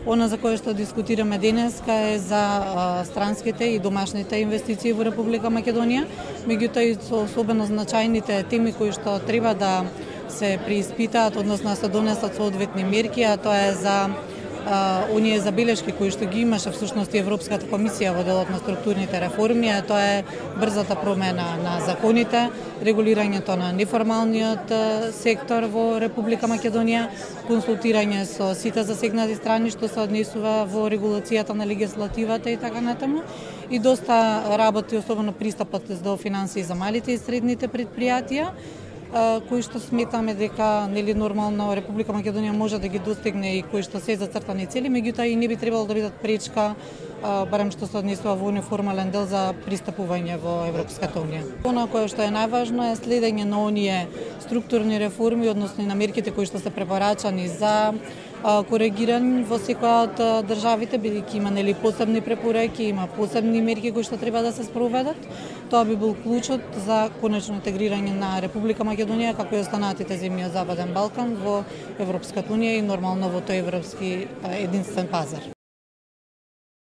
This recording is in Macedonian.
Она за кое што дискутираме денеска е за странските и домашните инвестиции во Република Македонија, меѓутоа и со особено значајните теми кои што треба да се преиспитаат, односно да се донесат соодветни мерки, а тоа е за оние забелешки кои што ги имаше всушност и Европската комисија во делот на структурните реформи, а тоа е брзата промена на законите, регулирањето на неформалниот сектор во Република Македонија, консултирање со сите засегнати страни што се однесува во регулацијата на легислативата и така натаму, и доста работи, особено пристапот до финансии за малите и средните предпријатија, кои што сметаме дека нормално Република Македонија може да ги достигне и кои што се зацртани цели, меѓутоа и не би требало да бидат пречка, барем што се однесува во неформален дел за пристапување во Европската унија. Она кое што е најважно е следење на оние структурни реформи, односно и на мерките кои што се препорачани за коригирање во секоја од државите, бидејќи има посебни препораки, има посебни мерки кои што треба да се спроведат. Тоа би бил клучот за конечно интегрирање на Република Македонија, како и останатите земји од Западен Балкан во Европската унија и нормално во тој европски единствен пазар.